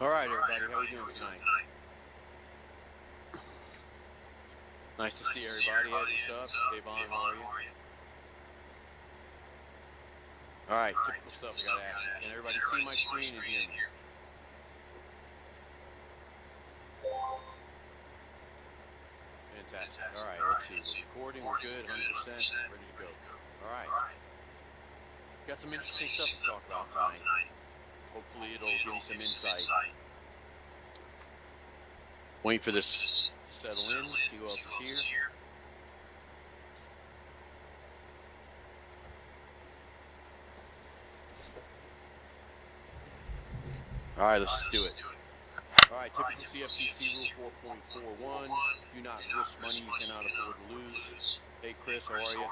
All right, everybody, how are you doing tonight? Nice to see everybody. Ed, what's up? Davon, how are you? All right, typical stuff I got to ask you. Can everybody see my screen and hear me? Fantastic. All right, let's see. We're recording. We're good. 100%. Ready to go. All right. Got some interesting stuff to talk about tonight. Hopefully, it'll give you some insight. Wait for this to settle in. See who else is here. All right, let's do it. All right, typical CFTC rule 4.41. Do not risk money you cannot afford to lose. Hey, Chris, how are you?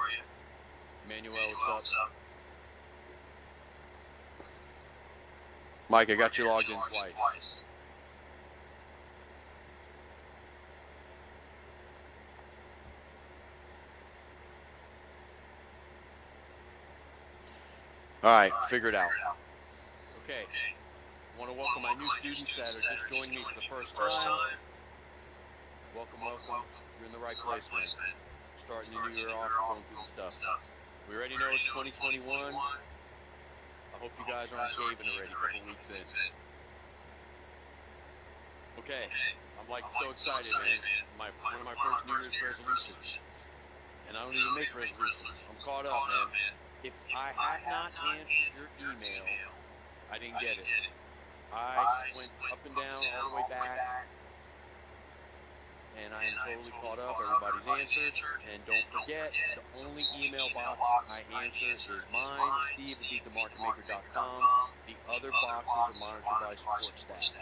Emmanuel, what's up? Mike, I got you logged in twice. All right, figure it out. Okay, I want to welcome my new students that are just joining me for the first time. Welcome, welcome. You're in the right place, man. Starting the new year off, going through the stuff. We already know it's 2021. I hope you guys aren't caving already, a couple weeks in. Okay, I'm like so excited, man. One of my first New Year's resolutions. And I don't even make resolutions. I'm caught up, man. If I have not answered your email, I didn't get it. I went up and down all the way back, and I am totally caught up. Everybody's answered. And don't forget, the only email box I answer is mine, steve@beatthemarketmaker.com. The other boxes are monitored by support staff.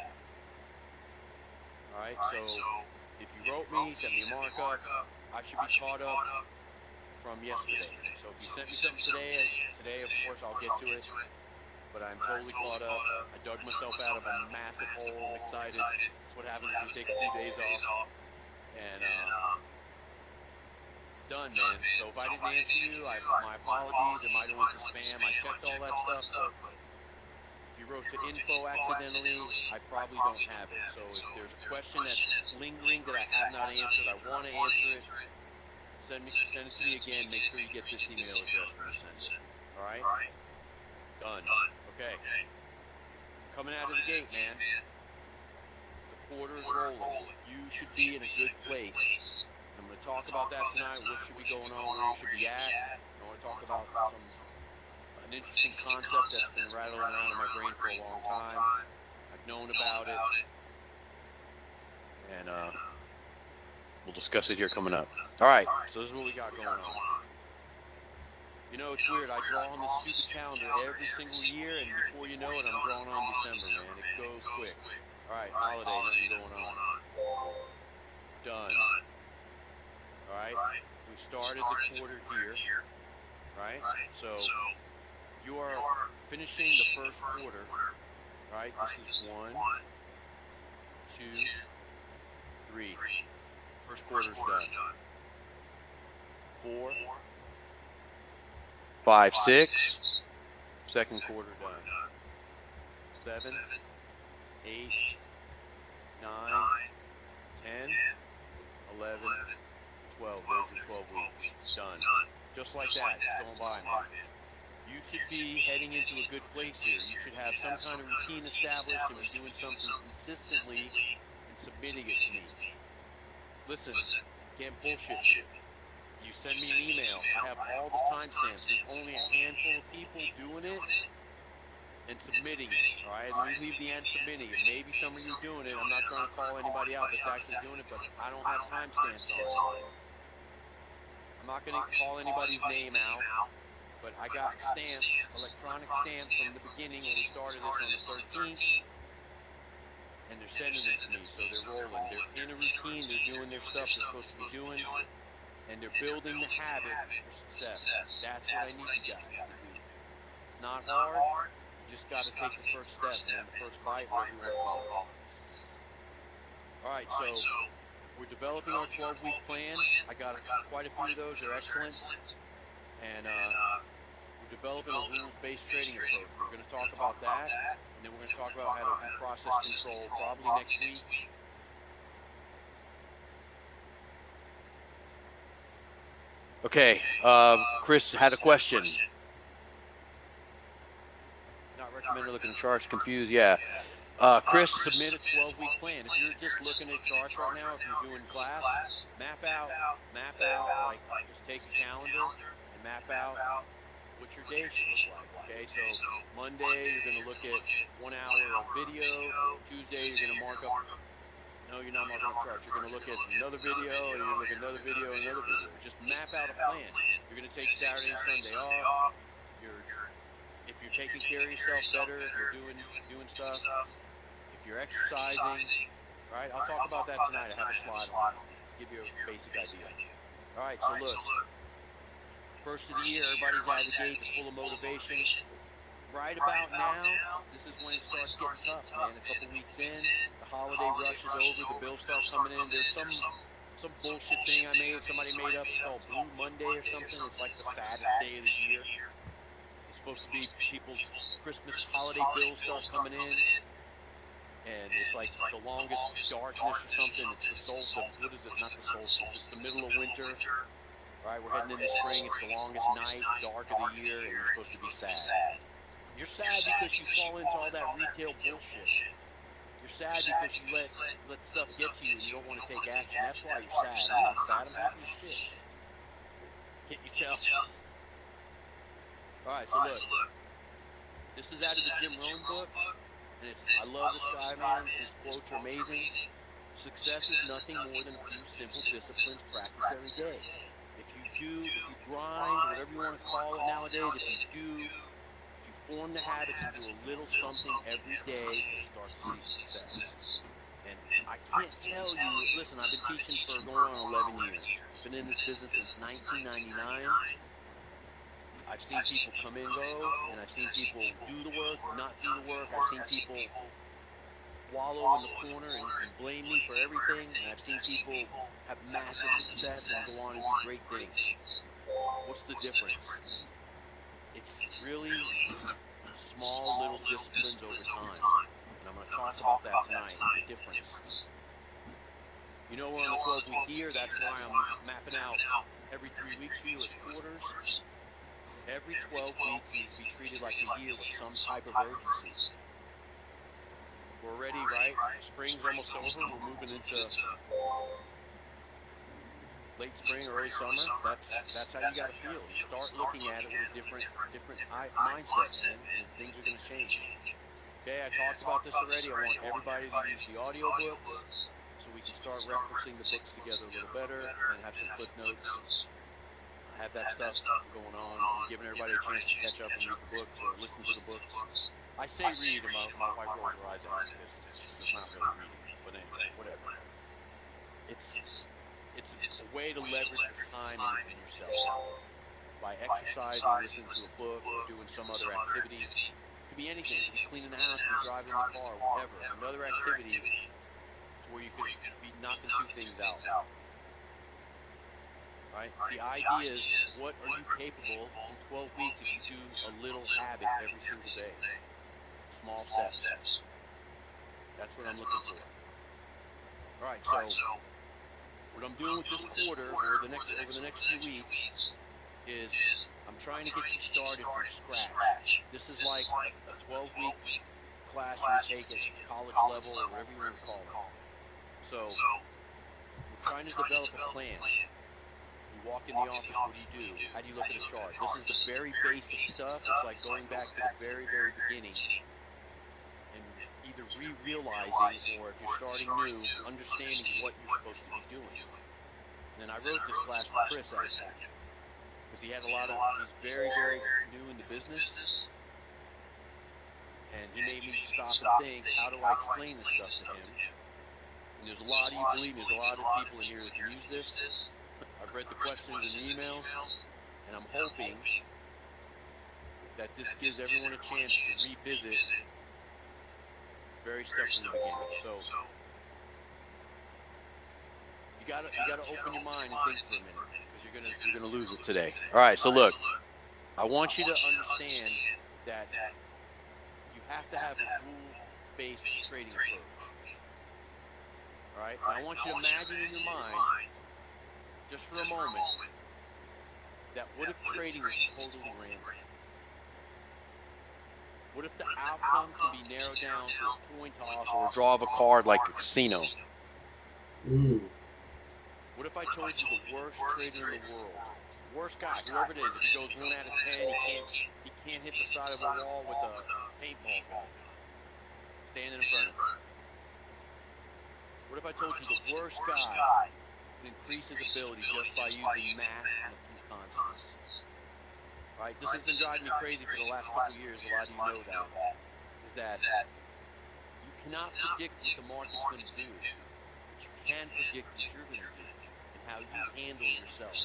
All right, so if you wrote me, sent me a markup, I should be caught up from yesterday. So if you sent me something today, of course, I'll get to it. But I'm totally caught up. I dug myself out of a massive hole. I'm excited. That's what happens when you take a few days off. And it's done, man. So if I didn't answer you, my apologies. It might have went to spam. I checked all that stuff, but if you wrote to info accidentally, I probably don't have it. So if there's a question that's lingering that I have not answered, I want to answer it, send it to me again. Make sure you get this email address when you send it. All right? Done. Okay. Coming out of the gate, man. The quarter's rolling. You should be in a good place. I'm going to talk about that tonight. What should be going on? Where you should be at. I want to talk about an interesting concept that's been rattling around in my brain for a long time. I've known about it. And we'll discuss it here coming up. All right. So this is what we got going on. You know, it's weird. I draw on this stupid calendar every single year, and before you know it, I'm drawing on December, man. It goes quick. All right, holiday, nothing going on. Done. All right, we started the quarter here, right? So you are finishing the first quarter, right? This is 1, 2, 3. First quarter's done. 4, 5, 6. Second quarter done. 7, 8, 9, 10, 11, 12. Those are 12 weeks. Done. Just like that. It's going by, man. You should be heading into a good place here. You should have some kind of routine established and be doing something consistently and submitting it to me. Listen, can't bullshit. You send me an email. I have all the timestamps. There's only a handful of people doing it and submitting it, all right? Let me leave the end submitting it. Maybe some of you are doing it. I'm not trying to call anybody out that's actually doing it, but I don't have timestamps on it. I'm not going to call anybody's name out, but I got stamps, electronic stamps from the beginning when we started this on the 13th, and they're sending them to me, so they're rolling. They're in a routine. They're doing their stuff they're supposed to be doing, and they're building the habit for success. That's what I need you guys to do. It's not hard. You just got to take the first step, man, the first bite, whatever you want to call it. All right, so we're developing our 12-week plan. I got quite a few of those. They're excellent. And we're We're developing a rules-based trading approach. We're going to talk about that, and then we're going to talk about how to do process control probably next week. Okay, Chris had a question. Not recommended looking at charts, confused, yeah. Chris, submit a 12-week plan. If you're just looking at charts right now, if you're doing class, map out, like just take a calendar and map out what your day should look like, okay? So Monday, you're going to look at 1 hour of video. Tuesday, you're going to mark up. No, you're not marking up charts. You're going to look at another video, and you're going to look at another video, and another video. Just map out a plan. You're going to take Saturday and Sunday off. If you're taking care of yourself better, if you're doing stuff, if you're exercising, right? I'll talk about that tonight. I have a slide on it to give you a basic idea. All right, so look. First of the year, everybody's out of the gate, full of motivation. Right about now, this is when it starts getting tough, man. A couple weeks in, the holiday rush is over, the bills start coming in. There's some bullshit thing somebody made up. It's called Blue Monday or something. It's like the saddest day of the year. It's supposed to be people's Christmas holiday bills start coming in, and it's like the longest darkness or something. It's the solstice. What is it? Not the solstice. It's the middle of winter. Right, we're heading into spring. It's the longest night, dark of the year, and you're supposed to be sad. You're sad because you fall into all that retail bullshit. You're sad because you let stuff get to you and you don't want to take action. That's why you're sad. I'm not sad. I'm happy as shit. Can't you tell? All right, so look. This is out of the Jim Rohn book, and I love this guy, man. His quotes are amazing. Success is nothing more than a few simple disciplines practiced every day. If you grind, whatever you want to call it nowadays, if you form the habits and do a little something every day, you'll start to see success. And I can't tell you, listen, I've been teaching for going on 11 years. Been in this business since 1999. I've seen people come and go, and I've seen people do the work, not do the work. I've seen people wallow in the corner and blame me for everything, and I've seen people have massive success and go on and do great things. What's the difference? It's really small little disciplines over time, and I'm going to talk about that tonight, the difference. You know, we're on the 12-week year. That's why I'm mapping out every 3 weeks for you as quarters. Every 12 weeks needs to be treated like a year with some type of urgency. We're ready, right? Spring's almost over. We're moving into late spring, early summer. That's how you got to feel. You start looking at it with a different mindset, man, and things are going to change. Okay, I talked about this already. I want everybody to use the audio books so we can start referencing the books together a little better and have some clip notes. Have that stuff going on, giving everybody a chance to catch up and read the books or listen to the books. I say read, and my wife rolls her eyes at me because it's not really reading, but anyway, whatever. It's a way to leverage your time and yourself by exercising, listening to a book, or doing some other activity. It could be anything. It could be cleaning the house, it could be driving the car, whatever. Another activity where you could be knocking two things out. Right? The idea is, what are you capable in 12 weeks if you do a little habit every single day? Small steps. That's what I'm looking for. All right, so what I'm doing with this quarter or over the next few weeks is I'm trying to get you started from scratch. This is like a 12-week class you take at college level or whatever you want to call it. So we're trying to develop a plan. You walk in the office, what do? How do you look at a chart? This is the very basic stuff. It's like going back to the very, very beginning and either re-realizing or if you're starting new, understanding what you're supposed to be doing. And then I wrote this class for Chris actually because he's very, very new in the business, and he made me stop and think, how do I explain this stuff to him? And there's a lot of you, believe me, there's a lot of people in here that can use this. I've read the questions and emails, and I'm hoping that this gives everyone a chance to revisit very stuff from the beginning. So you gotta open your mind and think for a minute, because you're gonna lose it today. All right, so look, I want you to understand that you have to have a rule-based trading approach. All right? And I want you to imagine in your mind, just for a moment, that what if trading was totally random? What if the outcome can be narrowed down to a coin toss or a draw of a card like a casino? What if I told you the worst trader in the world, worst guy, whoever it is, if he goes 1 out of 10, he can't hit the side of a wall with a paintball gun standing in front of him? What if I told you the worst guy can increase his ability just by using math and a few constants? Right? This has been driving me crazy for the last couple of years. A lot of you know that. Is that you cannot predict what the market's going to do, but you can predict what you're going to do and how you handle yourself.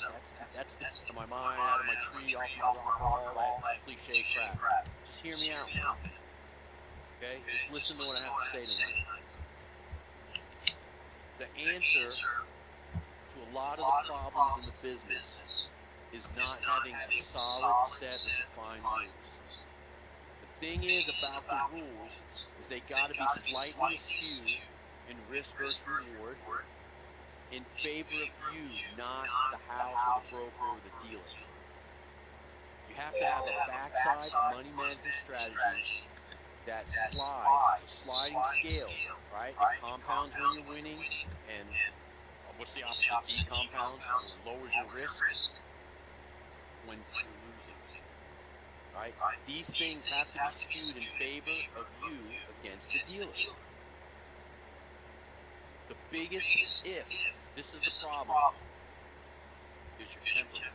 That's to my mind, out of my tree, off my rocker, all that cliche crap. Just hear me out, man. Okay? Just listen to what I have to say tonight. The answer to a lot of the problems in the business is not having a solid set of defined rules. The thing is about the rules is they got to be slightly askew in risk versus reward in favor of you, not the house or the broker or the dealer. You have to have a backside money management strategy that slides. It's a sliding scale, right? It compounds when you're winning, and what's the opposite? Decompounds or lowers your risk when you're losing, right? These things have to be skewed in favor of you against the dealer. The biggest if, this is the problem, is your temperament,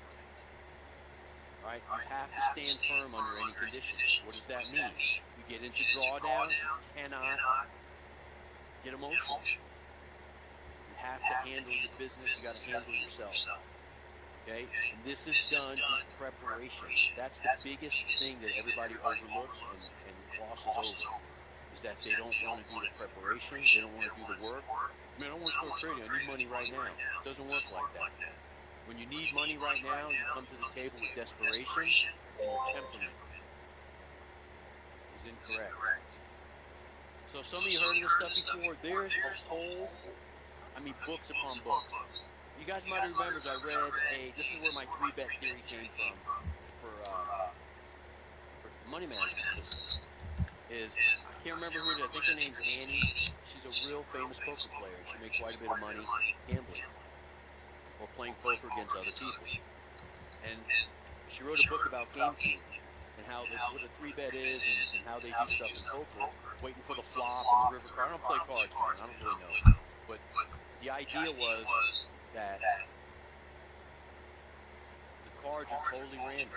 right? You have to stand firm under any conditions. What does that mean? You get into drawdown, you cannot get emotional. You have to handle your business, you got to handle yourself. Okay, and this is done in preparation. That's the biggest thing that everybody overlooks and glosses over, is that they don't want to do the preparation, they don't want to do the work. I mean, I don't want to start trading, I need money right now. It doesn't work like that. When you need money right now, you come to the table with desperation, and your temperament is incorrect. So some of you heard of this stuff before. There's a whole, books upon books. You guys might remember, I read this is where my 3-bet theory came from for money management system. I can't remember who it is. I think her name's Annie. She's a real famous poker player. She makes quite a bit of money gambling or playing poker against other people. And she wrote a book about game theory and how what a 3-bet is and how they do stuff in poker, waiting for the flop and the river card. I don't play cards, man. I don't really know. But the idea was that the cards are totally random,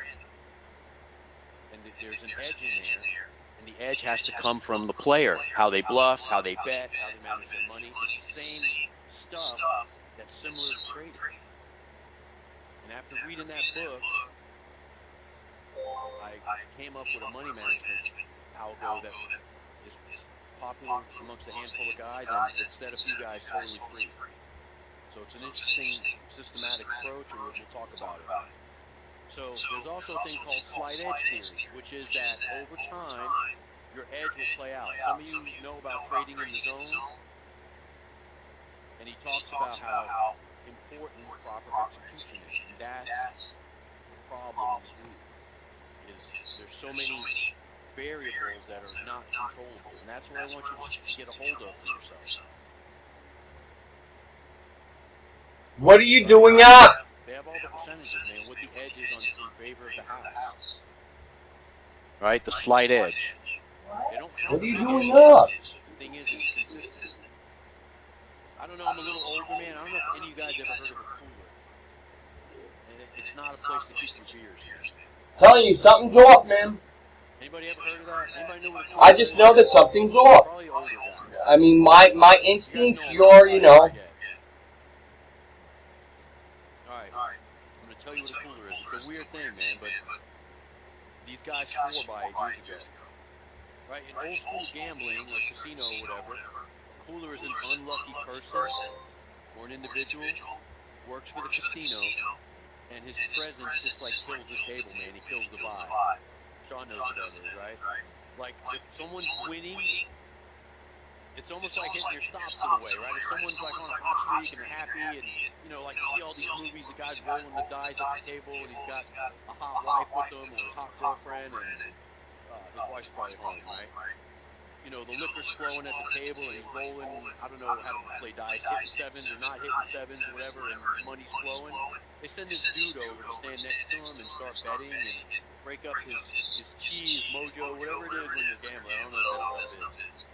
and there's an edge in there, and the edge has to come from the player, how they bluff, how they bet, how they manage their money. It's the same stuff that's similar to trading. And after reading that book, I came up with a money management algo that is popular amongst a handful of guys, and it set a few guys totally free. So it's an interesting systematic approach, and we'll talk about it. So there's also a thing called slight edge theory, which is that over time, your edge will play out. Some of you know about trading in the zone, and he talks about how important proper execution is. And that's the problem with you, is there's so many variables that are not controllable, and that's what I want you to get a hold of for yourself. What are you doing up? They have all the percentages, man, what the edge is in favor of the house. Right? The slight edge. They don't have What are you the doing edge. up? The thing is, it's consistent. I don't know, I'm a little older, man. I don't know if any of you guys ever heard of a cooler. And it's not a place to keep your beers here. Telling you, something's off, man. Anybody ever heard of that? Anybody know what a cooler I just know that something's off. Probably older guys. I mean, my instinct, you know. Alright, I'm going to tell you what a cooler is. It's a weird thing, man, but these guys swore by it years ago. Right, in old school gambling, or casino or whatever, a cooler is an unlucky person or an individual, works for the casino, and his presence just like kills the table, man. He kills the vibe. Sean knows what that is, right? Like if someone's winning, it's almost like hitting your stops in a way, right? If someone's like on a hot streak and they're happy, and you know, like you see all these movies, the guy's rolling the dice at the table, and he's got a hot wife with him or his hot girlfriend, and his wife's probably at home, right? You know, the liquor's flowing at the table, and he's rolling. I don't know how to play dice, hitting sevens or not hitting sevens or whatever, and money's flowing. They send this dude over to stand next to him and start betting and break up his chi, his mojo, whatever it is when you're gambling. I don't know what that stuff is.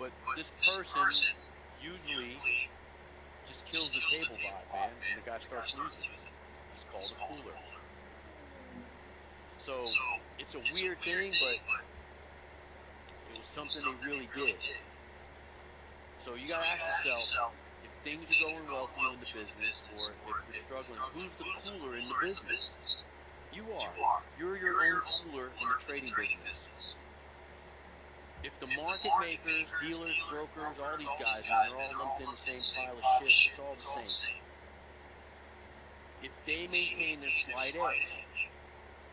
But this person usually just kills the table vibe, man, and the guy starts losing. He's called a cooler. So it's a weird thing, but it was something they really did. So you gotta ask yourself, if things are going well for you in the business, or if you're struggling, who's the cooler in the business? You are. You're your own cooler in the trading business. If the market makers, dealers, brokers, all these guys, man, they're all lumped in the same pile of shit, it's all the same. If they maintain their slight edge,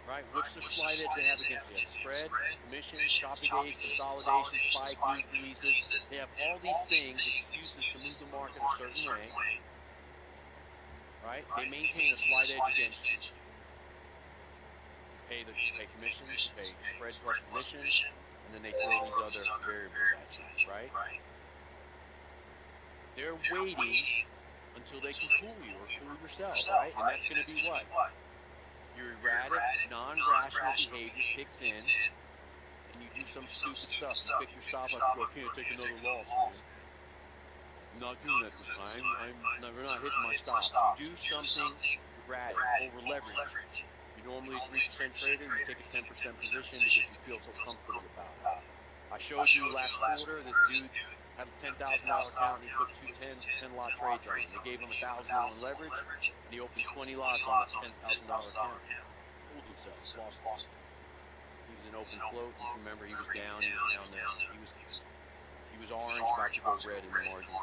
right? What's the slight edge they have against you? They have spread, commission, copy days, consolidation, spike, news releases. They have all these things, excuses to move the market a certain way, right? They maintain a slight edge against you. Pay commissions, pay spread plus commission, and then they throw these other variables at you, right? They're waiting until they can fool you or fool yourself, right? And that's going to be what? Your erratic, non-rational behavior kicks in, and you do some stupid stuff. You pick your stop up and go, can't take another loss, man. I'm not doing that this time. We're not hitting my stops. You do something erratic, over-leverage. You're normally a 3% trader, you take a 10% position because you feel so comfortable about it. I showed you last quarter, this dude had a $10,000 account and he put 10-lot trades on it. They gave him $1,000 leverage and he opened 20 lots on this $10,000 account. Fooled himself, lost. He was in open float. If you remember, he was down there. He was orange, about to go red in the margin.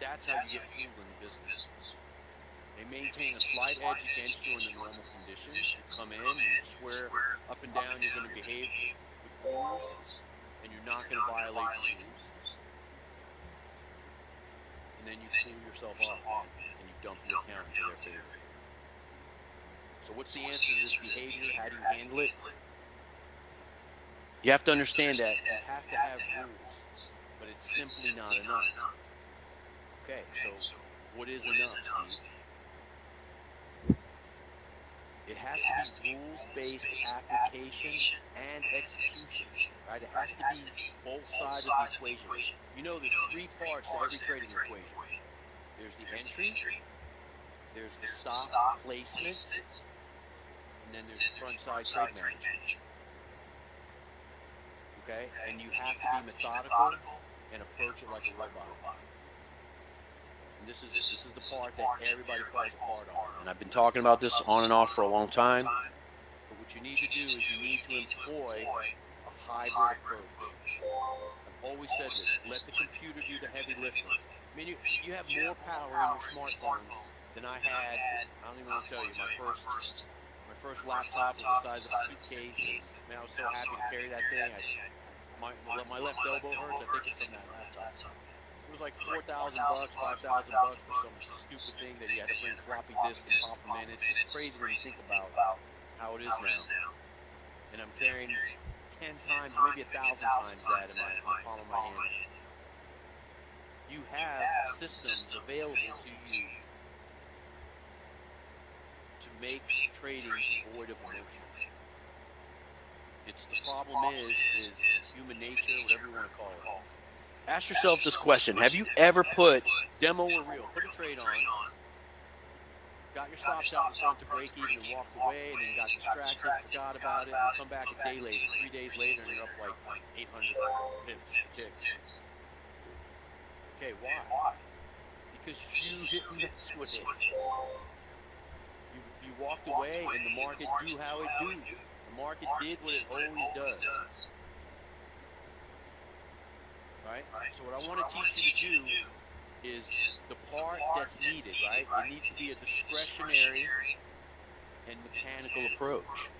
That's how you get fooled in the business. They maintain a slight edge against you in the normal conditions. You come in, you swear up and down you're going to behave with rules, and you're not going to violate the rules. And then you cool yourself off, and you dump your account into their favor. So what's the answer to this behavior? How do you handle it? You have to understand that you have to have rules, but it's simply not enough. Okay, so what is enough, Steve? It has to be rules-based application and execution, right? It has to be both sides of the equation. You know there's three parts to every trading equation. There's the entry, there's the stop placement, and then there's front-side trade management. Okay? And you have to be methodical and approach it like a robot. This is the part that everybody falls apart on. And I've been talking about this on and off for a long time. But what you need to do is you need to employ a hybrid approach. I've always said this. Let the computer do the heavy lifting. I mean, you have more power in your smartphone than I had. I don't even want to tell you. My first laptop was the size of a suitcase. And man, I was so happy to carry that thing. My left elbow hurts. I think it's from that laptop. It was like $4,000, $5,000 for some stupid thing that you had to bring floppy disk and pop them in. It's just crazy when you think about how it is now. And I'm carrying 10 times, maybe 1,000 times that in my palm of my hand. You have systems available to you to make trading void of emotion. The problem is human nature, whatever you want to call it. Ask yourself this question. Have you ever put, demo or real, put a trade on, got your stops out in front to break even and walked away, and then got distracted, forgot about it, and come back a day later, 3 days later, and you're up like 800 ticks. Okay, why? Because you didn't mess with it. You walked away, and the market do how it do. The market did what it always does. Right? So what I want to teach you to do is the part that's needed, right? It needs to be a discretionary and mechanical approach.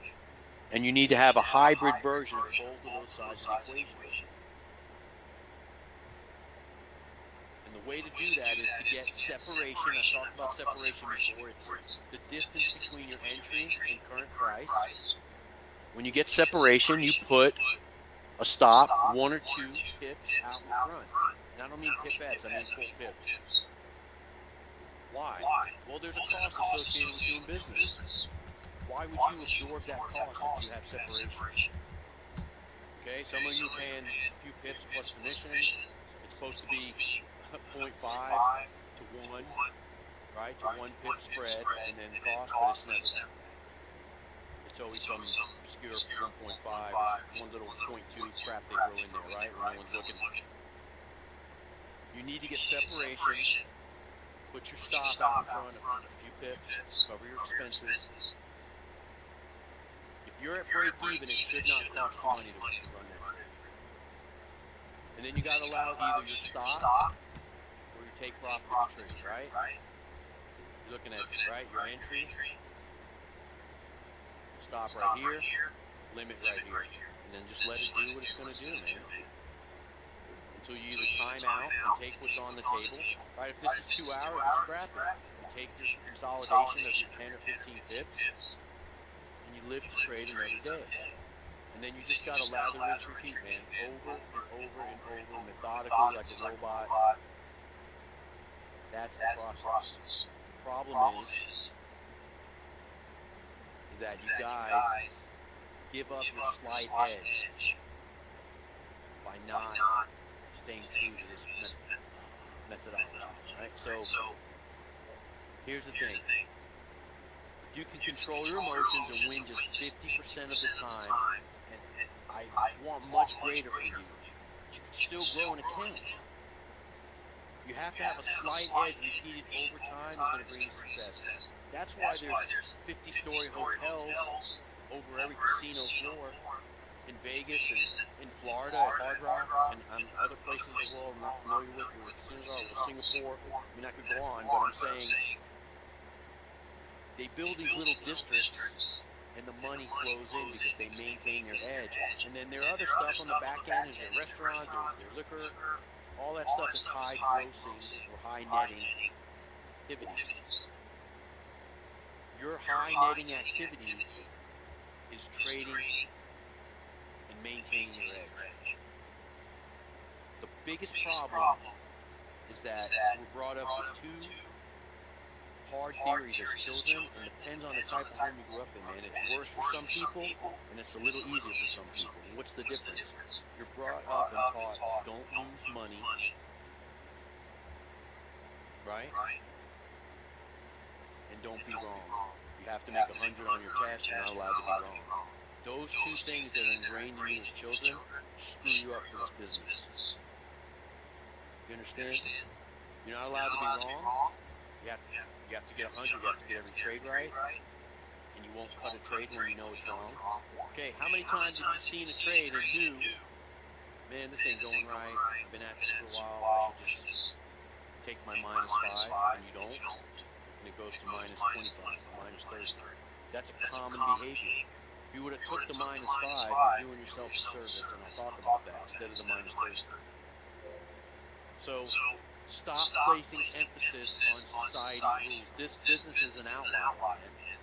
And you need to have a hybrid version of both of those sides of the equation. And the way to do that is to get separation. I talked about separation before. It's the distance between your entry and current price. When you get separation, you put a stop, 1 or 2 pips out in front. And I don't mean pipettes, I mean full pips. Why? Well, there's a cost associated with doing business. Why would you absorb that cost if you have separation? Okay, some of you are paying a few pips plus commission. It's supposed to be 0.5 to 1, right? To 1 pip spread, and then cost, but it's never that. It's always some obscure 1.5 or one little 0.2 crap they throw in there, right? When no one's looking. You need to get separation. Put your stop out in front of a few pips. Cover your expenses. If you're at break even, it should not cost you money to run that trade. And then you got to allow either your stop or your take profitable trade, right? You're looking at, right, your entry. Stop right here, limit right here, and then just let it do what it's going to do, man. Until you either time out and take what's on the table, right? If this is 2 hours, you scrap it. You take your consolidation of your 10 or 15 pips, and you live to trade another day. And then you just got to lather, rinse, repeat, man, over and over and over, methodically, like a robot. That's the process. The problem is that you guys give up your slight edge by not staying true to this methodology, right? So, here's the thing. If you can control your emotions and win just 50% of the time, and I want much greater for you, but you can still grow an account. You have to have a slight edge repeated over time is going to bring you success. That's why there's 50-story hotels over every casino floor in Vegas and in Florida at Hard Rock and other places in the world I'm not familiar with where casinos are, with Singapore. I mean, I could go on, but I'm saying they build these little districts and the money flows in because they maintain their edge. And then their other stuff on the back end is their restaurant, their liquor. All that stuff is high grossing or high netting activities. Your high netting activity is trading and maintaining your edge. The biggest problem is that we're brought up with 2 hard theories as children, and it depends on the type of home you grew up in, man. It's worse for some people, and it's a little easier for some people. And what's the difference? You're brought up and taught, don't lose money, right? And don't be wrong. You have to make 100 on your test, you're not allowed to be wrong. Those 2 things that are ingrained in you as children screw you up for this business. You understand? You're not allowed to be wrong. You have to get 100, you have to get every trade right, and you won't cut a trade when you know it's wrong. Okay, how many times have you seen a trade and knew, man, this ain't going right, I've been at this for a while, I should just take my -5, and you don't, and it goes to -25, -30. That's a common behavior. If you would have took the -5, you're doing yourself a service, and I'll talk about that, instead of the -30. So, stop placing emphasis on society's rules. This business is an outlaw, man.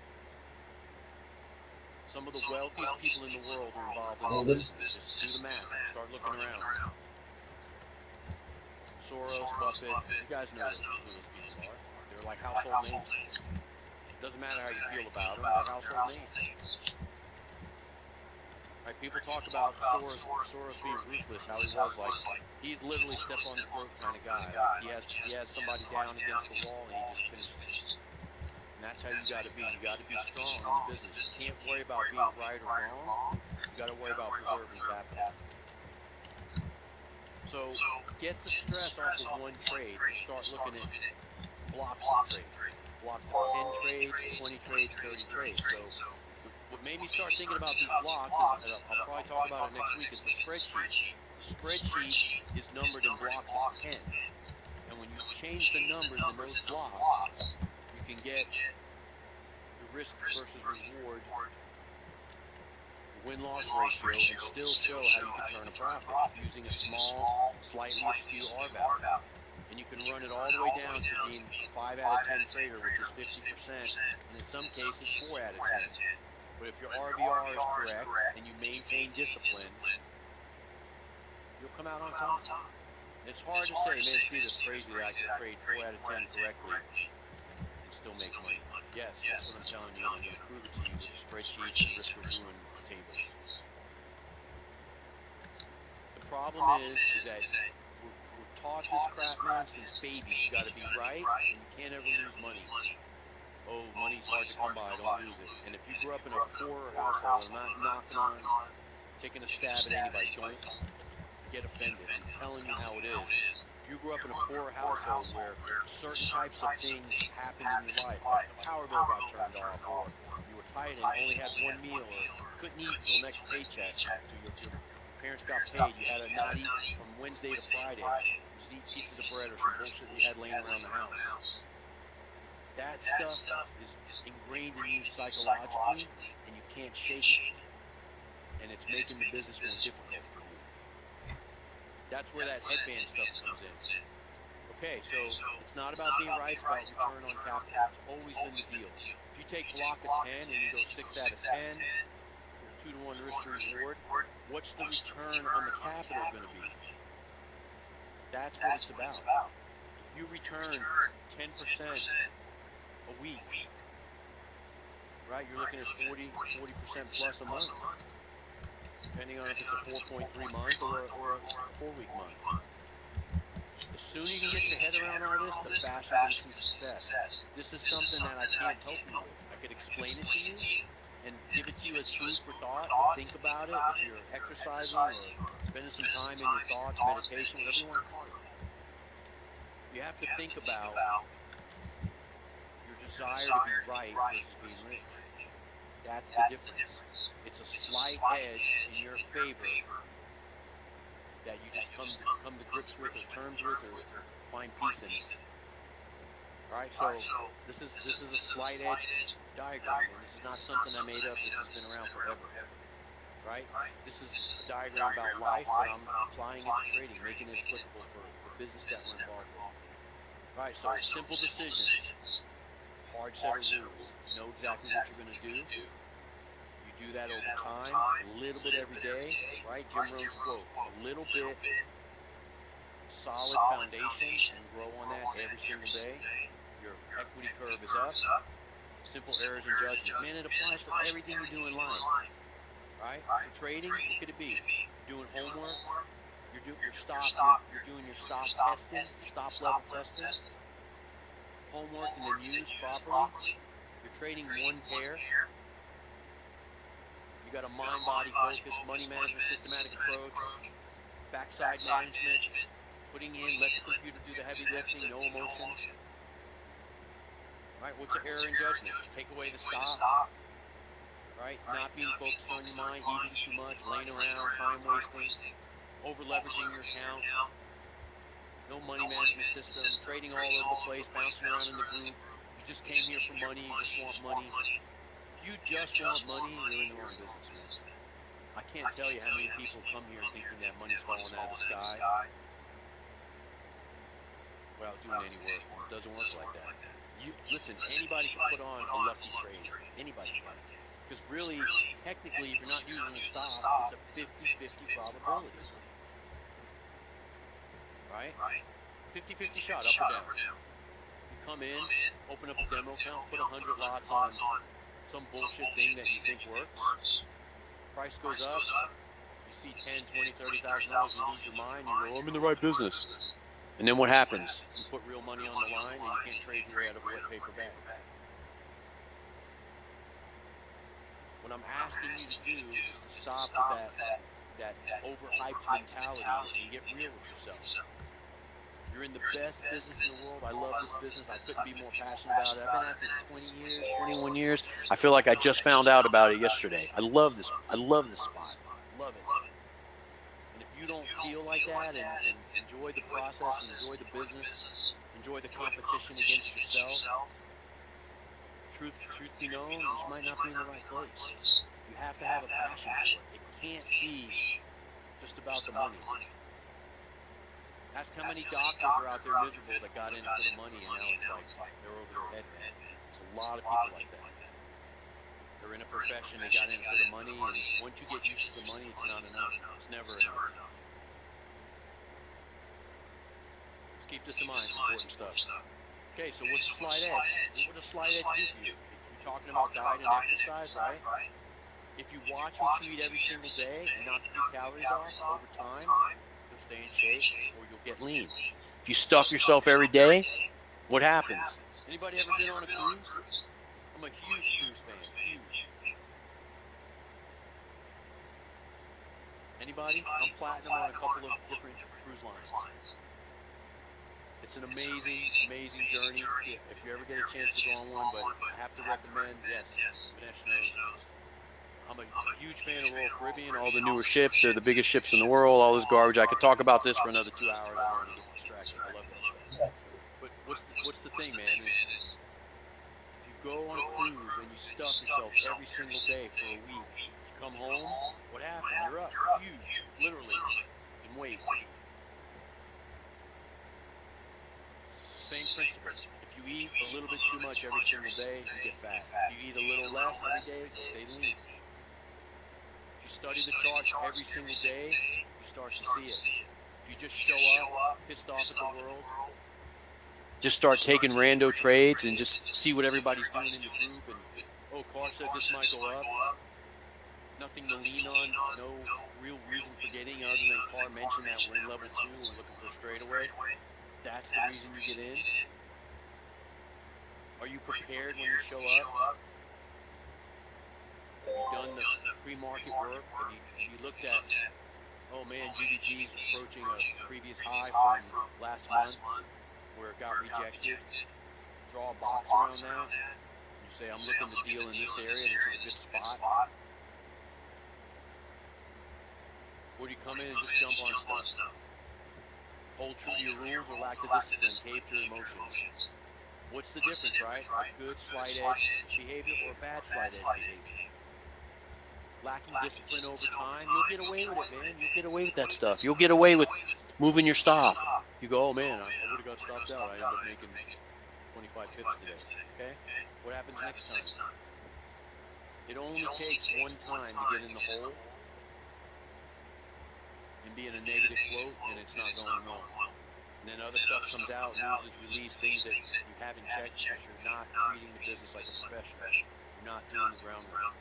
Some of the wealthiest people in the world are involved in this business. Just do the math. Start looking around. Soros, Buffett, you guys know who those people are. They're like household names. Doesn't matter how you feel about them, they're household names. Right, people talk about Soros being ruthless, how he was like, he's literally step on the throat kind of guy. He has somebody down against the wall and he just finishes. And that's how you got to be. You got to be strong in the business. You can't worry about being right or wrong. You got to worry about preserving capital. So get the stress off of one trade and start looking at blocks of trades. Blocks of 10 trades, 20 trades, 30 trades. So what made me start thinking about these blocks is, I'll probably talk about it next week, is the spreadsheet. The spreadsheet is numbered in blocks of 10. And when you change the numbers in those blocks, you can get the risk versus reward, the win-loss ratio, and still show how you can turn a profit using a small, slightly askew R value. And you can run it all the way down to being a 5 out of 10 trader, which is 50%, and in some cases 4 out of 10. But if your RVR is correct and you maintain discipline, you'll come out on top. It's hard to say, man, see, this crazy that I can trade 4 out of 10 correctly and still make money. Yes, that's what I'm telling you, and I'm going to prove it to you with the spreadsheets and risk review and tables. The problem is that we're taught this crap, man, since babies. You got to be right, and you can't ever lose money. Oh, money's hard to come by, don't lose it. And if you grew up in a poorer household, I'm not knocking on, taking a stab at anybody, don't get offended. I'm telling you how it is. If you grew up in a poorer household where certain types of things happened in your life, like the power bill got turned off, or you were tight and only had one meal, or couldn't eat until next paycheck, so your parents got paid, you had to not eat from Wednesday to Friday, just eat pieces of bread or some bullshit you had laying around the house. That stuff is ingrained in you psychologically, and you can't shake it. And it's making the business more difficult for you. That's where that headband stuff comes in. Okay, so it's not about being right, it's about return on capital. It's always been the deal. If you take block of 10 and you go 6 out of 10 for 2-to-1 risk to reward, what's the return on the capital going to be? That's what it's about. If you return 10% a week, right? You're looking at 40% plus a month, depending on if it's a 4.3 month or a 4-week month. The sooner you can get your head around all this, the faster you can see success. This is something that I can't help you with. I could explain it to you and give it to you as food for thought, but think about it if you're exercising or spending some time in your thoughts, meditation, whatever you want to call it. You have to think about desire to be right versus being rich. That's the difference. It's a slight edge in your favor that you just come to grips with, or terms with, or find peace in. All right, so this is a slight edge diagram, and this is not something I made up. This has been around forever. Right? This is a diagram about life, but I'm applying it to trading, making it applicable for business that we're involved with. All right, so simple decisions. Hard set of rules. Know exactly what you're going to do. You do that over time, a little bit every day, right? Jim Rohn's quote, a little bit, solid foundation, and grow on that every single day. Your equity curve is up. Simple errors in judgment. Man, it applies for everything you do in life, right? For trading, what could it be? Doing homework. You're doing your stop testing, stop level testing. Homework and then used properly. You're trading one pair. You got a mind-body focus, money management, systematic approach, backside management, putting in, let the computer do the heavy lifting, no emotion. Right? What's an error in judgment? Take away the stop. Right? Not being focused on your mind, eating too much, laying around, time wasting, over leveraging your account. No money management system, trading all over the place, bouncing around in the group. You just came here for money, you just want money. If you just want money, you're in the wrong business, man. I can't tell you how many people come here thinking that money's falling out of the sky without doing any work. It doesn't work like that. Listen, anybody can put on a lucky trade. Anybody can. Because really, technically, if you're not using a stop, it's a 50-50 probability. Right? 50-50 shot, up or down. You come in, open up a demo account, put 100 lots on some bullshit thing that you think works. Price goes up, you see 10, 20, 30,000 dollars, you lose your mind, you go, I'm in the right business. And then what happens? You put real money on the line and you can't trade your way out of a wet paper bag. What I'm asking you to do is to stop with that overhyped mentality and get real with yourself. You're in the best business in the world. I love this business. I couldn't be more passionate about it. I've been at this 20 years, 21 years. I feel like I just found out about it yesterday. I love this spot. Love it. And if you don't feel like that and enjoy the process and enjoy the business, enjoy the competition against yourself. Truth be known, you might not be in the right place. You have to have a passion for it. It can't be just about the money. Ask how many doctors are out there miserable that got in for the money and now it's like they're over their head, man. There's a lot of people like that. They're in a profession, they got in for the money, and once you get used to the money, it's not enough. It's never enough. Let's keep this in mind, it's important stuff. Okay, so what's a slight edge? What does slight edge do for you? You're talking about diet and exercise, right? If you watch what you eat every single day and knock a few calories off over time, you'll stay in shape or you'll get lean. If you stuff yourself every day, what happens? Anybody ever been on a cruise? I'm a huge cruise fan, huge. Anybody? I'm platinum on a couple of different cruise lines. It's an amazing, amazing journey. If you ever get a chance to go on one, but I have to recommend, yes, Vanessa knows. I'm a huge fan of Royal Caribbean, all the newer ships. They're the biggest ships in the world, all this garbage. I could talk about this for another 2 hours. I don't want to get distracted. I love that stuff. But what's the thing, man, is if you go on a cruise and you stuff yourself every single day for a week, you come home, what happened? You're up huge, literally, in weight. It's the same principle. If you eat a little bit too much every single day, you get fat. If you eat a little less every day, you stay lean. If you study the charts every single day, you start to see it. If you just show up, pissed off at the world, just start taking rando trades and just see what everybody's doing in the group and, oh, Clark said this might go up. Nothing to lean on, no real reason for getting other than Clark mentioned that we're in level 2 and looking for a straightaway. That's the reason you get in. Are you prepared when you show up? Have you done the pre-market work? Have you looked at, oh man, GBT's approaching a previous high from last month where it got rejected? Draw a box around that. You say, I'm looking to deal in this area. This is a good spot. Or do you come in and just jump on stuff? Hold true to your rules or lack the discipline, cave to your emotions. What's the difference, right? A good slight edge behavior or a bad slight edge behavior? Lacking discipline over time, you'll get away with it, man. You'll get away with that stuff. You'll get away with moving your stop. You go, oh man, I would have got stopped out. I ended up making 25 pips today. Okay? What happens next time? It only takes one time to get in the hole and be in a negative float, and it's not going well. And then other stuff comes out, news is released, things that you haven't checked because you're not treating the business like a professional. You're not doing the groundwork.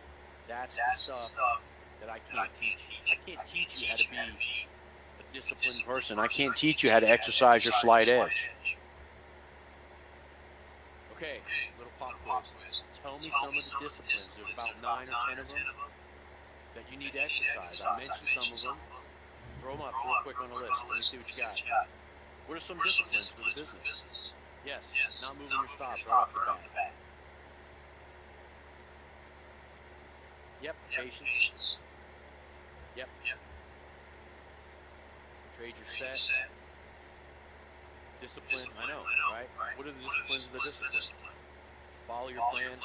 That's the stuff that I can't teach you. I can't teach you how to be a disciplined person. I can't teach you how to exercise your slight edge. Okay, little pop quiz. Tell me some of the disciplines. There's about 9 or 10 of them that you need to exercise. I mentioned some of them. Throw them up real quick on the list. Let me see what you got. What are some disciplines for the business? Yes, not moving your stops right off the bat. Yep, patience. Yep. Trade your set. Discipline, I know, right? What are the disciplines of the discipline? Follow your plan.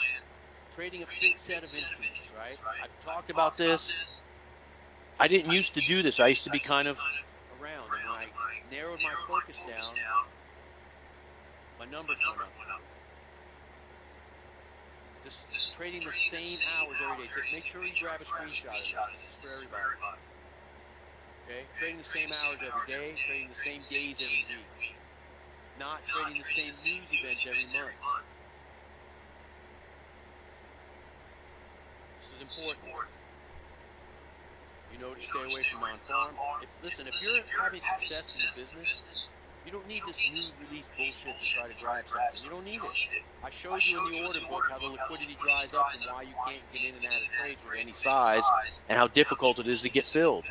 Trading a fixed set of instruments, right? I've talked about this. I didn't used to do this. I used to be kind of around. And when I narrowed my focus down, my numbers went up. Just trading the same hours every day. Make sure you grab a screenshot of this. This is for everybody. Okay? Trading the same hours every day. Trading the same days every week. Not trading the same news events every month. This is important. You know to stay away from non-farm. Listen, if you're having success in the business, you don't need this new release bullshit to try to drive something. You don't need it. I showed you in the order book how the liquidity dries up and why you can't get in and out of trades with any size and how difficult it is to get filled.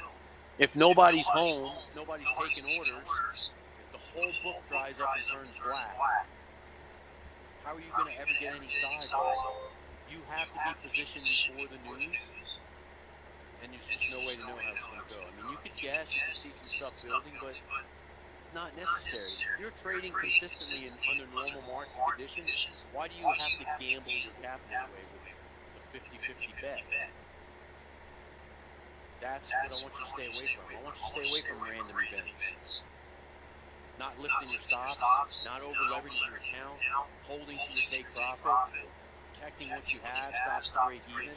If nobody's home, nobody's taking orders, if the whole book dries up and turns black, how are you going to ever get any size? You have to be positioned before the news. And there's just no way to know how it's going to go. I mean, you could guess, you could see some stuff building, but It's not necessary. If you're trading consistently under normal market conditions, why do you have to gamble your capital away with a 50-50 bet? That's what I want you to stay away from. I want you to stay away from random events. Not lifting your stops, not over leveraging your account, holding to your take profit, protecting what you have, stops to break even.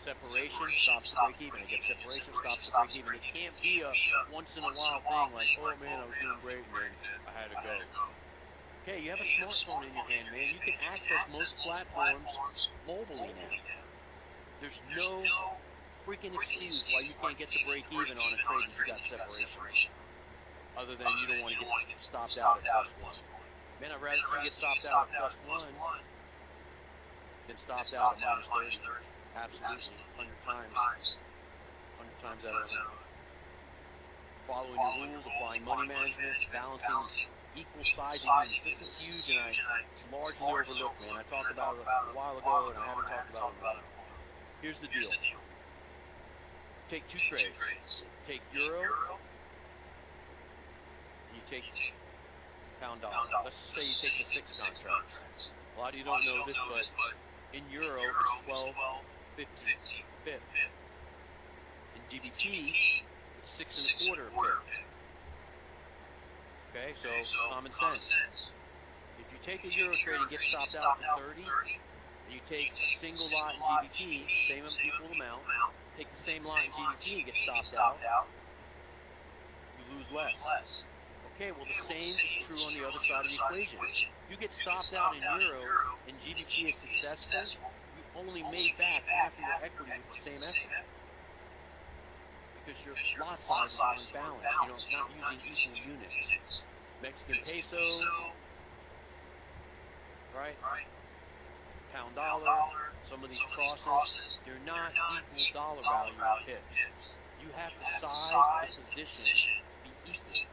Separation stops to break even. I get separation, stops to break even. It can't be a once in a while thing like, oh man, I was doing great and then I had to go. Okay, you have a smartphone in your hand, man. You can access most platforms mobilely now. There's no freaking excuse why you can't get to break even on a trade that you got separation. Other than you don't want to get stopped out at +1. Man, I'd rather see you get stopped out at +1 than stopped out at -30. Absolutely, 100 times out of 100. Following your rules, applying money management, balancing equal sizing units. This is huge, and it's largely overlooked, man. I talked about it a while ago, and I haven't talked about it in a while. Here's the deal. Take two trades. Take euro, and you take pound dollar. Let's say you take the 6 contracts. A lot of you don't know this, but in euro, it's 12.50 pip. In GBP, it's 6 1/4 pip. Okay, so common sense. If you take a euro trade and get stopped out for 30, and you take a single lot in GBP, same equal amount, take the same lot in GBP and get stopped out, you lose less. Okay, well the same is true on the other side of the equation. You get stopped out in euro and GBP is successful, you only made back half of your equity with the same effort. Because your lot size is unbalanced, not using equal units. Mexican peso, right? Pound dollar, some of these crosses, they're not equal dollar value in pips. You have to size the position to be equal,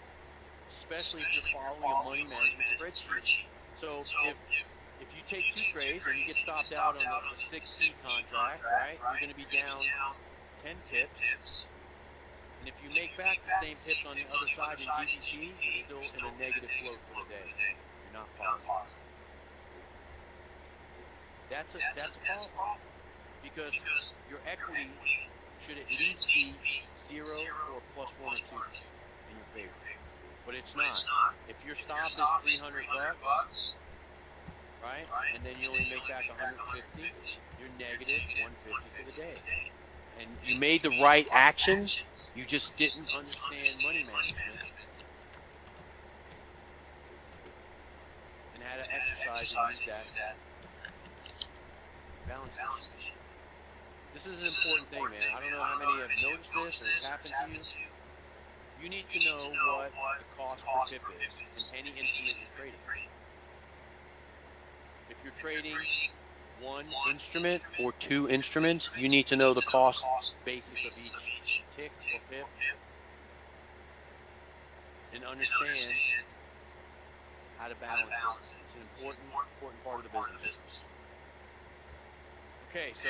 especially if you're following a money management spreadsheet. So if you take two trades and you get stopped out on the 6 contract, right, you're going to be down 10 pips. And if you make back the same pips on the other side in GBP, you're still in a negative float for the day. You're not positive. That's a problem. Because your equity should at least be 0 or +1 or 2 in your favor. But it's not. If your stop is $300, right, and then you only make back 150, you're negative 150 for the day. And you made the right actions, you just didn't understand money management and how to exercise and use that balance sheet. This is an important thing, man. I don't know how many have noticed this or it's happened to you. You need to know what the cost per pip is in any instrument you're trading. If you're trading one instrument or 2 instruments, you need to know the cost basis of each tick or pip and understand how to balance it. It's an important part of the business. Okay, so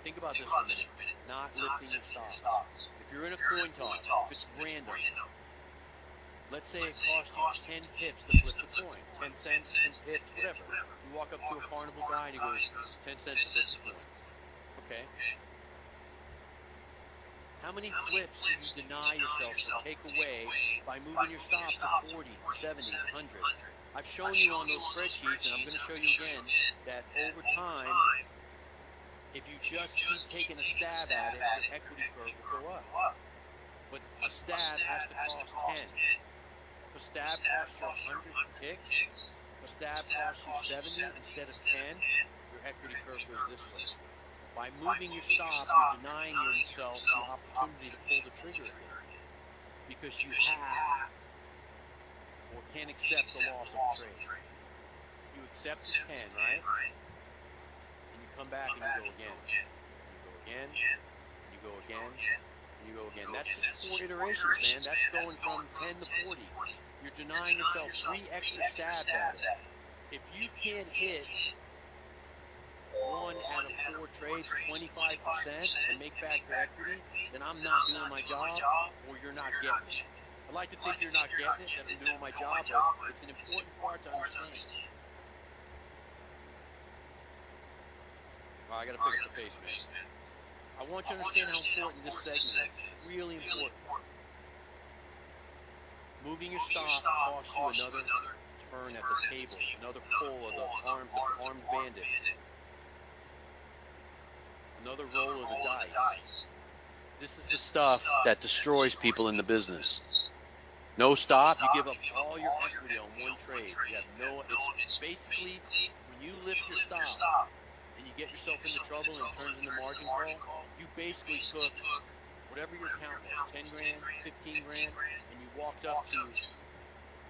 think about this for a minute. Not lifting your stops. If you're in a coin toss, if it's random, let's say it costs you 10 pips to flip the coin. 10 cents, 10 pips, whatever. You walk up to a carnival guy and he goes, 10 cents to flip the coin. Okay. How many flips do you deny yourself to take away by moving your stop to 40, 70, 100? I've shown you on those spreadsheets, and I'm going to show you again, that over time, if you just keep taking a stab at it, your equity curve will go up. But a stab has to cost 10. If a stab costs you 100 ticks, a stab costs you 70 instead of 10, your equity curve goes this way. By moving your stop, you're denying yourself the opportunity to pull the trigger again. Because you have or can't accept the loss of the trade. You accept the 10, right? And you come back and you go again. You go again, and you go again, and you go again. That's just 4 iterations, man. That's going from 10 to 40. You're denying yourself 3 extra stabs at it. If you can't hit 1 out of 4 trades, 25%, and make back your equity, then I'm not doing my job, or you're not getting it. I'd like to think you're not getting it, that I'm doing my job, but it's an important part to understand. I gotta pick up the pace, man. I want you to understand how important this segment is. It's really important. Moving your stop costs you another turn at the table, another pull of the armed bandit, another roll of the dice. This is the stuff that destroys people in the business. No stop, you give up all your equity on one trade. You have no, it's basically when you lift your stop and you get yourself into trouble and it turns into margin call, you basically took whatever your count was, 10 grand, 15 grand, and you walked up to,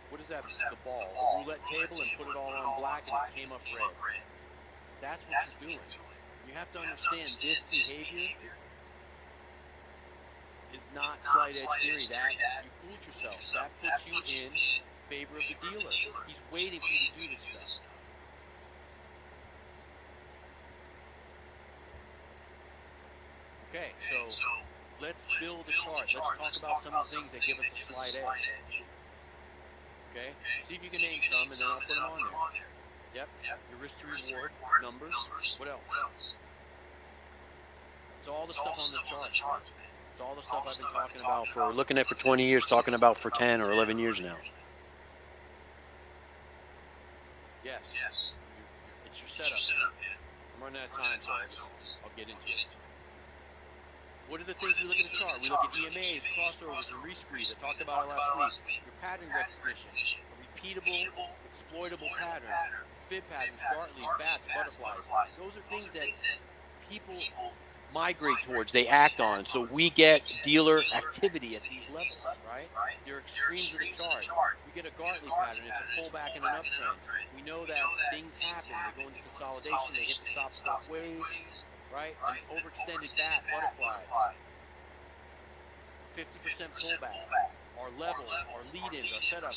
what is that, the ball, the roulette table, and put it all on black and it came up red. That's what you're doing. You have to understand this behavior is not slight edge theory. That you fooled yourself. That puts you in favor of the dealer. He's waiting for you to do this stuff. Okay, so let's build a chart. Let's talk about some of the things that give us a slight edge. Okay, see if you can name some, and then I'll put them on there. Yep, your risk to reward, numbers. What else? It's all the stuff on the chart. It's all the stuff I've been talking about for, looking at for 20 years, talking about for 10 or 11 years now. Yes. It's your setup. I'm running out of time, so I'll get into it. What are the things we look at the chart? We look at EMAs, crossovers, and rescreens. I talked about it last week. Your pattern recognition, a repeatable, exploitable pattern, fib patterns, Gartleys, bats, butterflies. Those are things that people migrate towards, they act on. So we get dealer activity at these levels, right? They're extremes of the chart. We get a Gartley pattern, it's a pullback and an uptrend. We know that things happen. They go into consolidation, they hit the stop ways, right? An overextended bat, butterfly, 50% pullback. Our levels, our lead-ins, our setup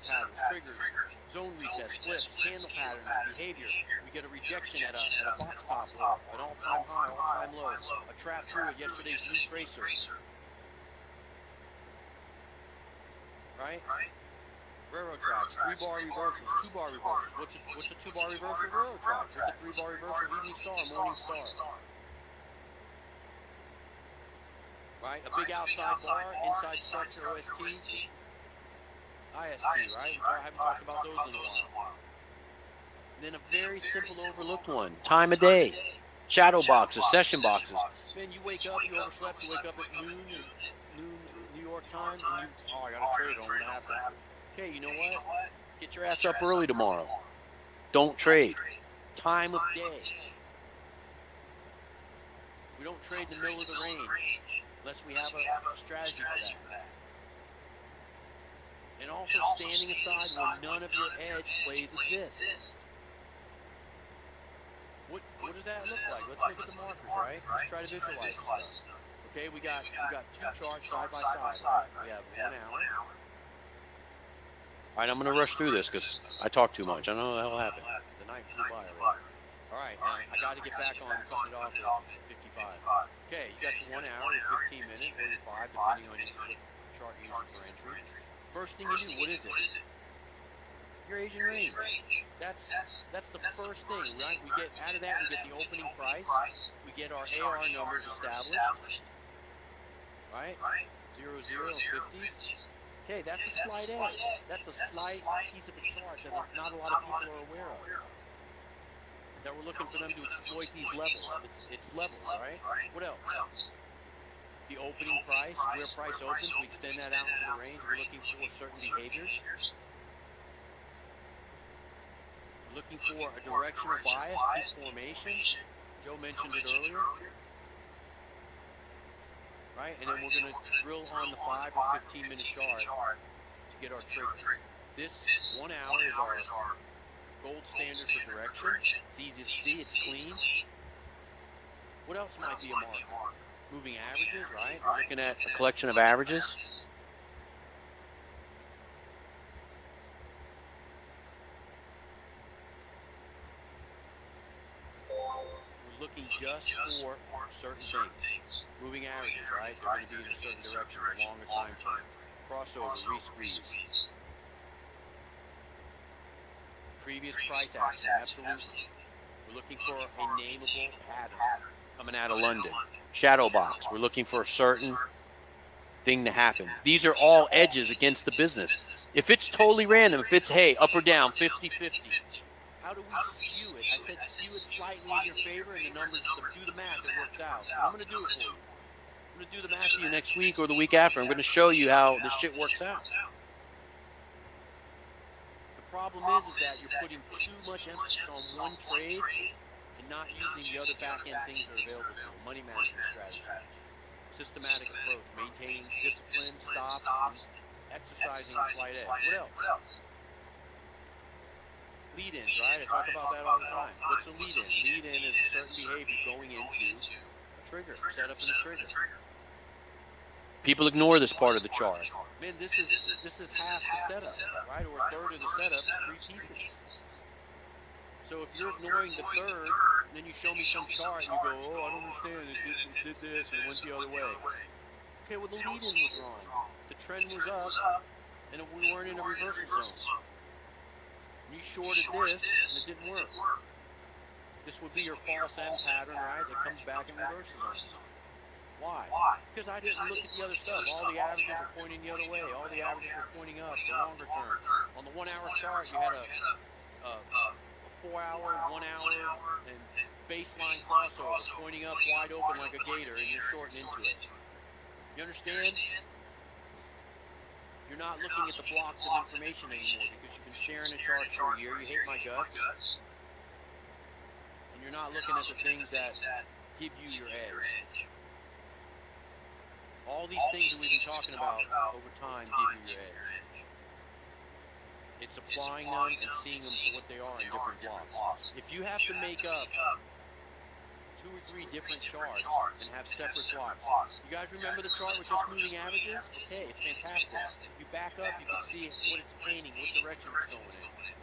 patterns, triggers, zone retest, flips, candle patterns, behavior. We get a rejection at a box top low, an all-time high, all-time low, a trap through at yesterday's retracer. Right? Railroad tracks, 3-bar reversals, 2-bar reversals. What's a 2-bar reversal? Railroad tracks. What's a 3-bar reversal? Evening star, morning star. Right? A big outside bar, inside structure, OST, IST, right? I haven't talked about those in a while. Then a very simple overlooked one, time of day, shadow boxes, session boxes. Man, you wake up, you overslept, you wake up at noon New York time, and I got a trade on what happened. Okay, you know what? Get your ass up early tomorrow. Don't trade. Time of day. We don't trade in the middle of the range unless we have a strategy for that. And also standing aside where none of your edge plays exist. What does that look like? Let's look at the markers, right? Let's try to visualize this stuff. Okay, we got two charts side by side, right? We have 1 hour. All right, I'm going to rush through this because I talk too much. I don't know what the hell happened. The night flew by already. All right, I got to get back on cutting it off at 55. Okay, you got your 1 hour, your 15 minutes, or your 5, depending on your chart you're using for entry. First thing you do, what is it? Your Asian range. That's the first thing, right? We get out of that, we get the opening price, we get our AR numbers established, right? 0, 0, and 50s. Okay, that's a slight edge. That's a slight piece of a chart that not a lot of people are aware of. That we're looking for them to exploit these levels. It's levels, right? What else? The opening price, where price opens, we extend that out into the range. We're looking for certain behaviors. We're looking for a directional bias, peak formation. Joe mentioned it earlier. Right? And then we're going to drill on the 5 or 15 minute chart to get our trigger. This 1 hour is our gold standard for direction. It's easy to see, it's clean. What else might be a marker? Moving averages, right? We're looking at a collection of averages. We're looking just for certain things. Moving averages, right? They're going to be in a certain direction, a longer time frame. Crossover, re-squeeze. Previous price action, absolutely. We're looking for a nameable pattern coming out of London. Shadow box, we're looking for a certain thing to happen. These are all edges against the business. If it's totally random, if it's, hey, up or down, 50-50, how do we skew it? I said skew it slightly in your favor, and the numbers, do the math, it works out. And I'm going to do it for you. I'm going to do the math for you next week or the week after. I'm going to show you how this shit works out. The problem is that you're putting too much emphasis on one trade and not using the other back-end things that are available to you. Money management strategy, systematic approach, maintaining discipline, stops, and exercising a slight edge. What else? Lead-ins, right? I talk about that all the time. What's a lead-in? Lead-in is a certain behavior going into a trigger, setup in a trigger. People ignore this part of the chart. Man, this is half the setup, right? Or a third of the setup is 3 pieces. So if you're ignoring the third, and then you show me some chart and you go, oh, I don't understand, it did this and it went the other way. Okay, well, the lead-in was wrong. The trend was up, and we weren't in a reversal zone. You shorted this, and it didn't work. This would be your false M pattern, right? That comes back and reverses on you. Why? Because I didn't look at the other stuff. All the averages were pointing the other way. All the averages were pointing up, the longer term. On the 1-hour chart, you had a 4-hour, 1-hour, and baseline crossover pointing up wide open like a gator, and you're shorting into it. You understand? You're not looking at the blocks of information anymore because you've been staring at charts for a year. You hate my guts. And you're not looking at the things that give you your edge. All these things that we've been talking about over time give you your edge. It's applying them and seeing them for what they are in different blocks. If you have to make up 2 or 3 different charts and have separate blocks. You guys remember the chart with just moving averages? Okay, it's fantastic. You back up, you can see what it's painting, what direction it's going in.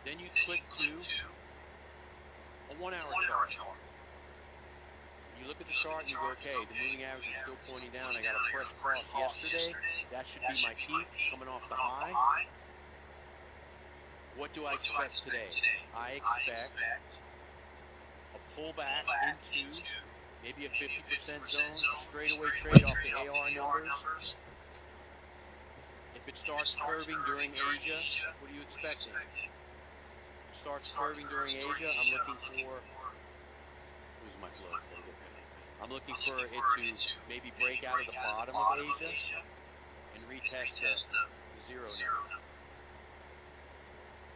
Then you click to a 1-hour chart. You look at the chart and you go, okay, the moving average is still pointing down. I got a fresh cross yesterday. That should be my peak coming off the high. What do I expect today? I expect a pullback into maybe a 50% zone, a straightaway trade off the AR numbers. If it starts curving during Asia, what are you expecting? If it starts curving during Asia, I'm looking for, lose my flow. I'm looking for it to maybe break out of the bottom of Asia and retest the 0 number.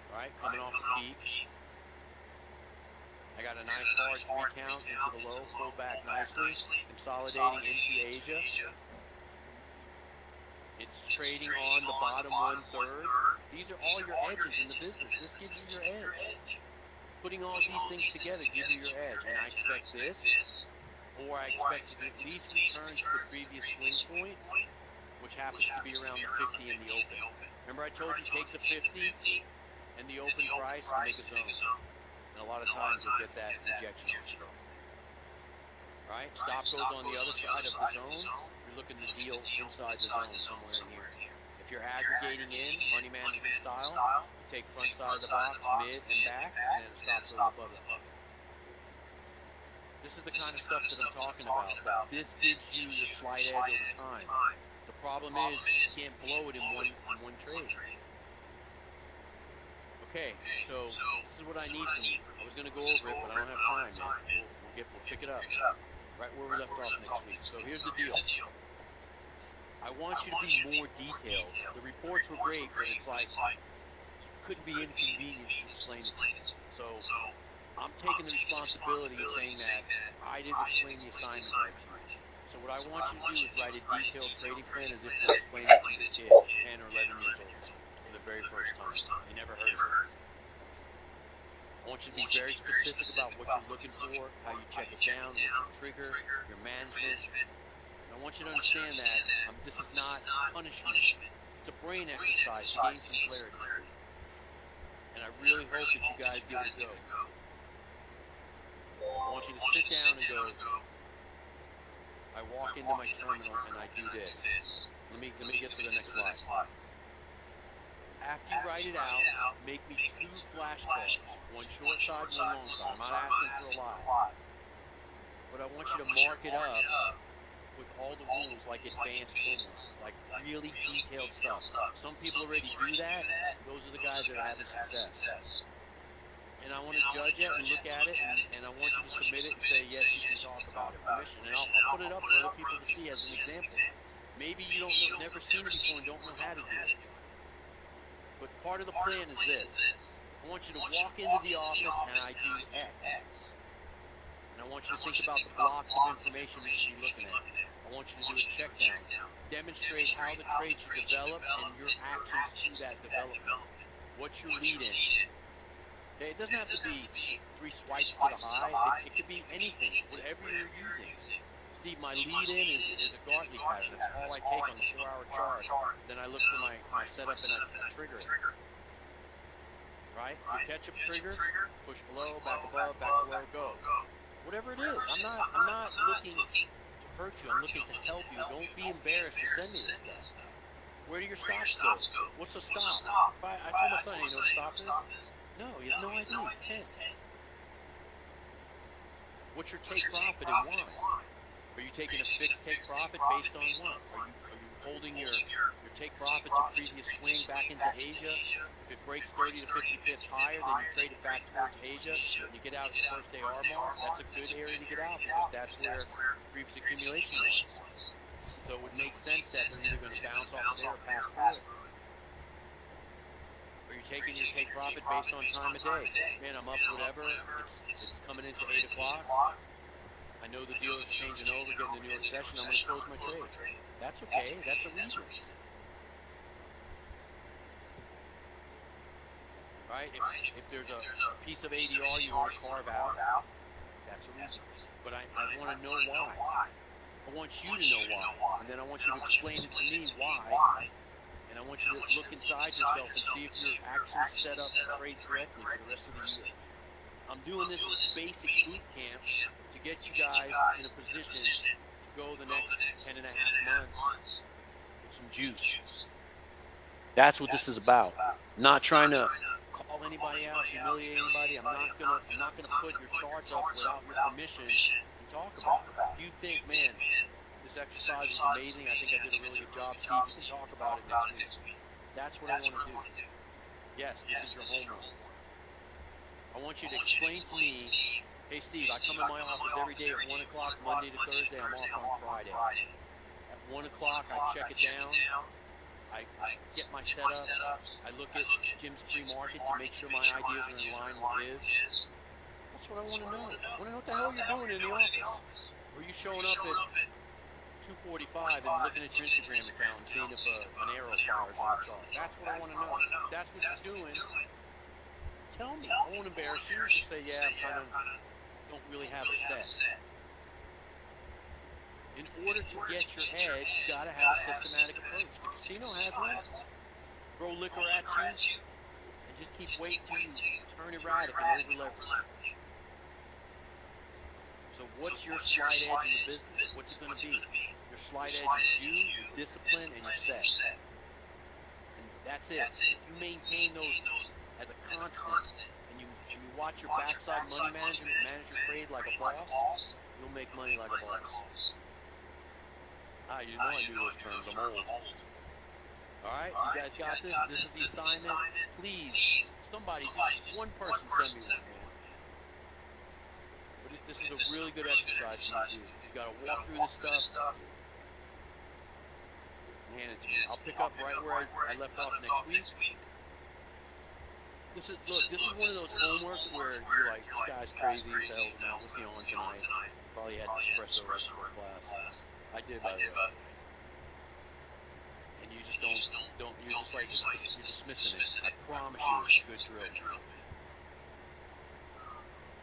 Right, coming off the peak. I got a nice hard 3 count into the low, pulled back nicely, consolidating into Asia. It's trading on the bottom 1/3. These are all your edges in the business. This gives you your edge. Putting all these things together gives you your edge. And I expect this, or I expect to at least return to the previous swing point, which happens to be around the 50 in the open. Remember I told you take the 50 and the open price and make a zone. And a lot of times you'll get that rejection. Right? Stop goes on the other side of the zone. You're looking to deal inside the zone somewhere in here. If you're aggregating in, money management style, you take front side of the box, mid, and back, and then stop goes above it. This is the kind of stuff that I'm talking about. This gives you your slight edge over time. The problem is you can't blow it in one trade. Okay, so this is what I need from you. I was going to go over it, but I don't have time, man. We'll pick it up right where we left off next week. So here's the deal. I want you to be more detailed. The reports were great, but it's like couldn't be inconvenienced to explain it to me. So I'm taking the responsibility of saying that I didn't explain the assignment right to you. So what I want you to do is write a detailed trading plan as if you're explaining it to your kid, 10 or 11 years old. The very first time. You never heard of it. I want you to be very specific about what you're looking for, how you check it down, what's your trigger, your management. And I want you to understand that this is not punishment. It's a brain exercise to gain some clarity. And I really hope that you guys give it a go. I want you to sit down and go, I walk into my terminal and I do this. Let me get to the next slide. After you write it out, make me 2 flashcards, one short side, one long side. I'm not asking for a lot, but I want you to mark it up with all the rules like advanced homework, like really detailed stuff. Some people already do that. Those are the guys that are having success. And I want to judge it and look at it, and I want you to submit it and say, yes, you can talk about it, permission. And I'll put it up for other people to see as an example. Maybe you don't never seen it before and don't know how to do it. But part of the plan is this. I want you to walk into the office and I do X. And I want you to think about the blocks of information you should be looking at. I want you to do a check down. Demonstrate how the trade should develop and your actions to that development. What's your lead in? Okay, it doesn't have to be 3 swipes to the high. It could be anything, whatever you're using. Steve, my lead in is a Gartley pattern. That's all I take on the 4-hour chart. Then I look for my setup and I trigger it. Right? Your catch-up trigger, push below, back above, back below, go. Whatever it is. I'm not looking to hurt you. I'm looking to help you. Don't be embarrassed to send me this stuff. Where do your stops go? What's a stop? I told my son, hey, you know what a stop is? No, he has no idea. He's 10. What's your take profit and why? Are you taking a fixed take profit based on what? Are you holding your take profit to previous swing back into Asia? If it breaks 30 to 50 pips higher, then you trade it back towards Asia. You get out at the first day RMAR. That's a good area to get out because that's where previous accumulation was. So it would make sense that they're either going to bounce off of there or pass through it. Are you taking your take profit based on time of day? Man, I'm up whatever. It's coming into 8 o'clock. I know the dealer's changing over, getting the New York session. I'm going to close my trade. That's okay. That's a reason. Right? If there's a piece of ADR you want to carve out, that's a reason. But I want to know why. I want you to know why. And then I want you to explain it to me why. And I want you to look inside yourself and see if you're actually set up to trade correctly for the rest of the year. I'm doing this basic boot camp to get you guys in a position to go the next 10 and a half months with some juice. That's what this is about. I'm not trying to call anybody out, humiliate anybody. I'm not gonna put your charts up without your permission and talk about it. If you think, man, this exercise is amazing, I think I did a really good job, Steve, you can talk about it next week. That's what I want to do. Yes, this is your homework. I want you to explain to me, hey Steve, I come in my office every day at 1 o'clock, Monday to Thursday, I'm off on Friday. At 1 o'clock, I check it down, I get my setups, I look at Jim's pre-market to make sure my ideas are in line with his. That's what I want to know. I want to know what the hell you're doing in the office. Or are you showing up at 2:45 and looking at your Instagram account and seeing if an arrow fires on the chart? That's what I want to know. If that's what you're doing, tell me. I won't embarrass you. Just say, yeah, I don't really have a set. In order to get your edge, you got to have a systematic approach. The casino has one. Throw liquor at you and just keep waiting till you turn erratic and over-leverage. So what's your slight edge in the business? What's it going to be? Your slight edge is you, your discipline, and your set. And that's it. If you maintain those as a constant, and you watch your backside money management, manage your trade like a boss, you'll make money like a boss. You know I knew those terms. I'm old. Alright, you guys got this? This is the assignment. Please, somebody, just one person send me one, man. But this is a really good exercise for you to do. You gotta walk through this stuff. Hand it to me. I'll pick up right where I left off next week. This is one of those homeworks where you're like, this guy's crazy, what the hell's not, what's he on tonight? Probably had espresso right before class. I did, by the way. And you just don't, you're just like, you're dismissing it. I promise you it's a good drill.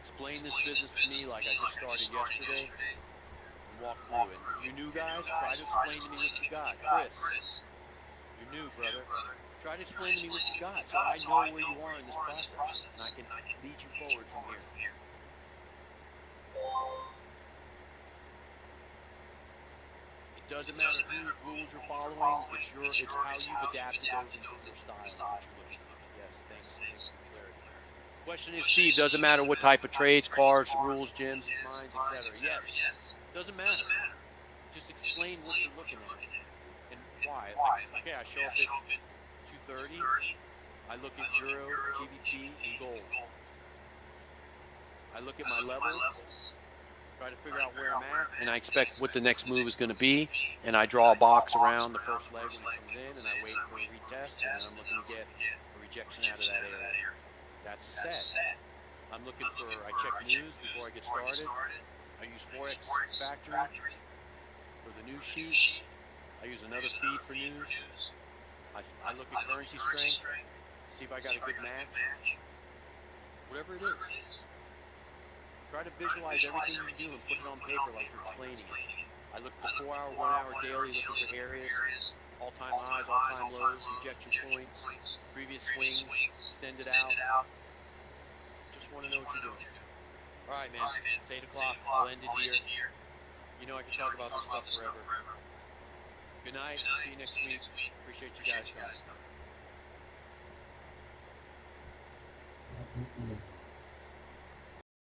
Explain this business to me like I just started yesterday, and walk through it. You new guys, try to explain to me what you got. Chris, you're new, brother. Try to explain to me what you got so I know where you are in this process, and I can lead you forward from here. It doesn't matter whose rules you're following. It's how you've adapted those into your style and what you're looking at. Yes, thanks for the clarity. Question is, Steve, doesn't matter what type of trades, cars, rules, gyms, mines, etc. Yes, doesn't matter. Just explain what you're looking at and why. Like, okay, I show up at 2:30. I look at Euro, GBP, and gold. I look at my levels, try to figure out where I'm at, and I expect what the next move is going to be, and I draw a box around the first leg when it comes in, and I wait for a retest, and then I'm looking to get a rejection out of that area. That's a set. I'm looking for, I check news before I get started. I use Forex Factory for the news sheet. I use another feed for news. I look at currency strength, see if I got a good match. Whatever it is. Try to visualize everything you do and put it on paper like you're explaining it. I look at the 4-hour, 1-hour daily, looking for areas, all-time highs, all-time lows, rejection points, previous swings, extend it out. Just want to know what you're doing. All right, man. It's 8 o'clock. I'll end it here. You know I can talk about this stuff forever. Good night. See you next week. Appreciate you guys coming.